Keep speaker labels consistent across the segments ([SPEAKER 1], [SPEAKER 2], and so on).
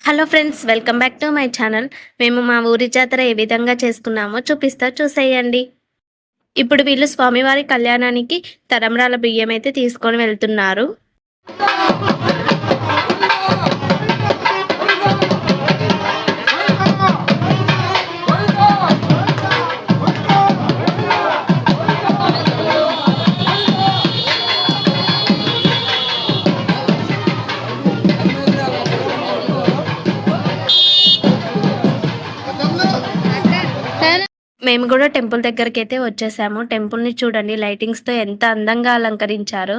[SPEAKER 1] Hello friends, welcome back to my channel. మేము మా ఊరి జాతర ఏ విధంగా చేసుకున్నామో చూసేయండి. ఇప్పుడు వీళ్ళు స్వామివారి కళ్యాణానికి తలంబ్రాల బియ్యం అయితే తీసుకొని వెళ్తున్నారు. మేము కూడా టెంపుల్ దగ్గరికి అయితే వచ్చేసాము. టెంపుల్ని చూడండి, లైటింగ్స్తో ఎంత అందంగా అలంకరించారో.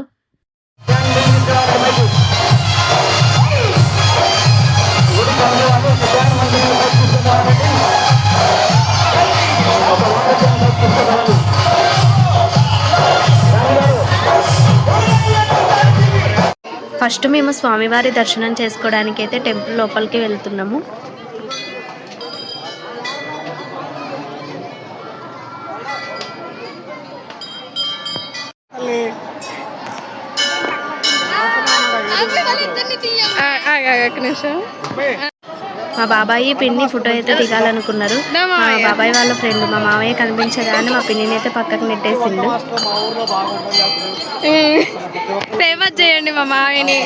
[SPEAKER 1] ఫస్ట్ మేము స్వామివారి దర్శనం చేసుకోవడానికి అయితే టెంపుల్ లోపలికి వెళ్తున్నాము. మా బాబాయి పిన్ని ఫోటో అయితే దిగాలనుకున్నారు. మా బాబాయ్ వాళ్ళ ఫ్రెండ్ మా మామయ్య కనిపించగానే మా పిన్నిని అయితే పక్కకు నెట్టేసిండు.
[SPEAKER 2] ఫేమస్ చేయండి మా మామయ్యని,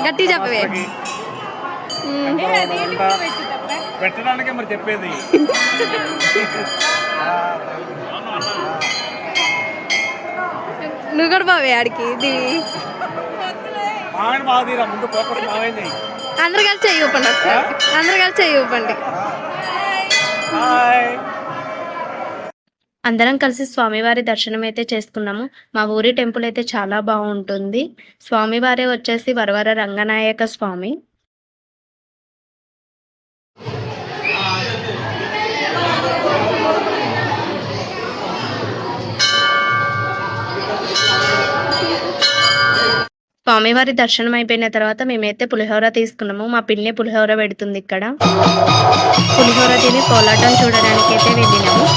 [SPEAKER 2] గట్టి చెప్పవే.
[SPEAKER 3] పెట్టడానికే మరి చెప్పేది.
[SPEAKER 2] నువ్వు కూడా బావే ఆడికి అందరు కలిసి చెయ్యి ఊపండి, అందరు కలిసి చెయ్యి ఊపండి.
[SPEAKER 1] అందరం కలిసి స్వామివారి దర్శనం అయితే చేసుకున్నాము. మా ఊరి టెంపుల్ అయితే చాలా బాగుంటుంది. స్వామివారే వచ్చేసి వరవర రంగనాయక స్వామి. స్వామివారి దర్శనం అయిపోయిన తర్వాత మేమైతే పులిహోర తీసుకున్నాము. మా పిన్ని పులిహోర పెడుతుంది ఇక్కడ. పులిహోర తిని కోలాటం చూడడానికి అయితే వెళ్ళినాము.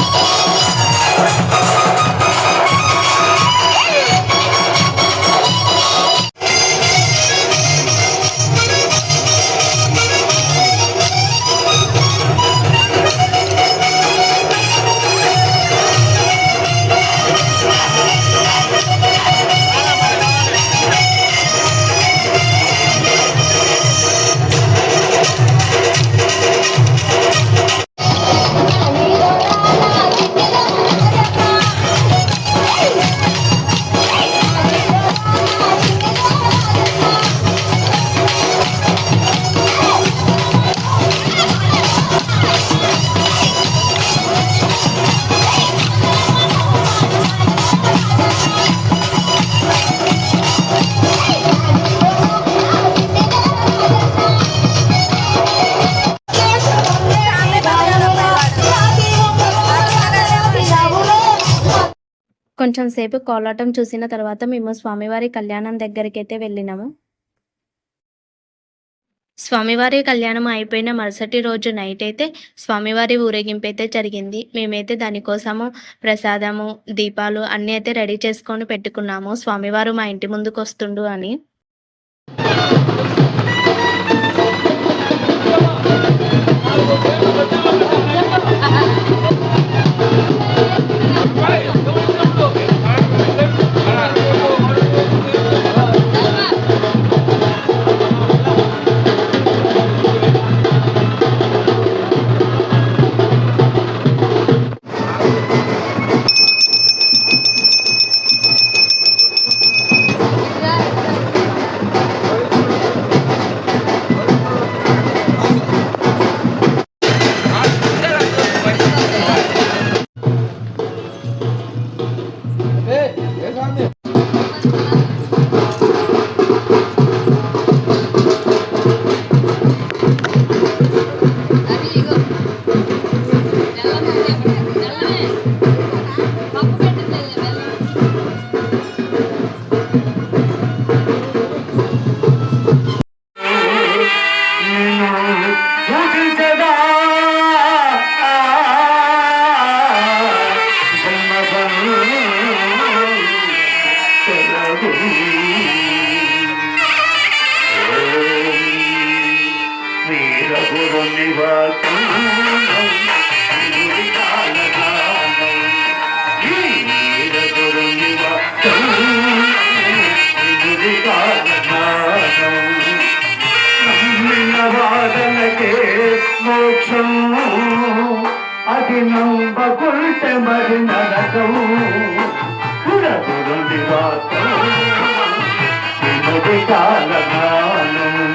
[SPEAKER 1] కొంచెం సేపు కోలాటం చూసిన తర్వాత మేము స్వామివారి కళ్యాణం దగ్గరికి అయితే వెళ్ళినాము. స్వామివారి కళ్యాణం అయిపోయిన మరుసటి రోజు నైట్ అయితే స్వామివారి ఊరేగింపు అయితే జరిగింది. మేమైతే దానికోసము ప్రసాదము, దీపాలు అన్నీ అయితే రెడీ చేసుకొని పెట్టుకున్నాము. స్వామివారు మా ఇంటి ముందుకు వస్తుండు అని.
[SPEAKER 4] నివాసం శివుడి కాలగానం ఈ వీరగురు నివాసం శివుడి కాలగానం నమ్మిన వాదనకే మోక్షం అది నమ్మకుంటే మరి నరకం గురు నివాసం శివుడి కాలగానం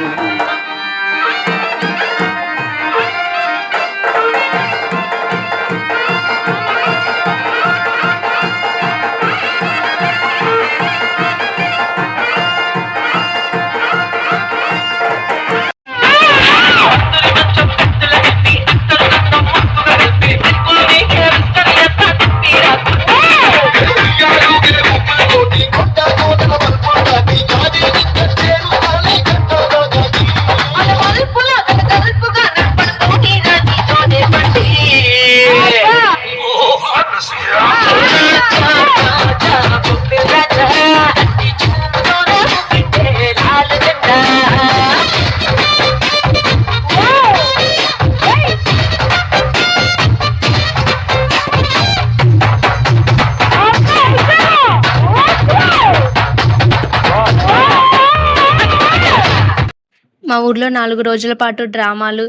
[SPEAKER 1] మా ఊర్లో 4 రోజుల పాటు డ్రామాలు,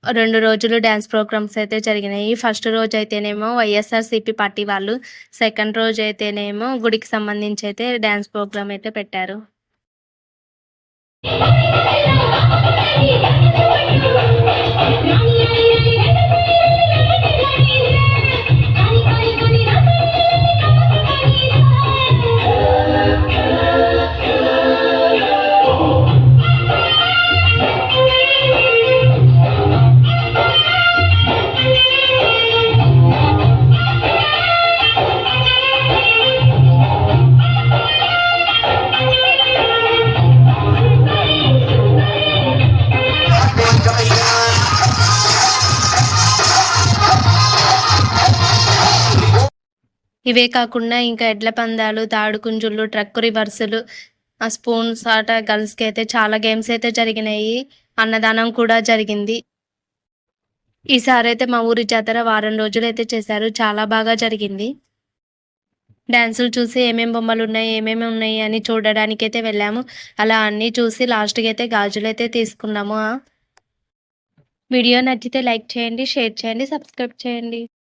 [SPEAKER 1] 2 రోజులు డ్యాన్స్ ప్రోగ్రామ్స్ అయితే జరిగినాయి. ఫస్ట్ రోజు అయితేనేమో వైఎస్ఆర్సీపీ పార్టీ వాళ్ళు, సెకండ్ రోజు అయితేనేమో గుడికి సంబంధించి అయితే డ్యాన్స్ ప్రోగ్రామ్ అయితే పెట్టారు. ఇవే కాకుండా ఇంకా ఎడ్ల పందాలు, తాడుకుంజుళ్ళు, ట్రక్కు రివర్సులు, స్పూన్స్ ఆట, గర్ల్స్కి అయితే చాలా గేమ్స్ అయితే జరిగినాయి. అన్నదానం కూడా జరిగింది. ఈసారి అయితే మా ఊరి జాతర వారం రోజులు అయితే చేశారు. చాలా బాగా జరిగింది. డ్యాన్సులు చూసి ఏమేమి బొమ్మలు ఉన్నాయి, ఏమేమి ఉన్నాయి అని చూడడానికి అయితే వెళ్ళాము. అలా అన్నీ చూసి లాస్ట్కి అయితే గాజులు అయితే తీసుకున్నాము. వీడియో నచ్చితే లైక్ చేయండి, షేర్ చేయండి, సబ్స్క్రైబ్ చేయండి.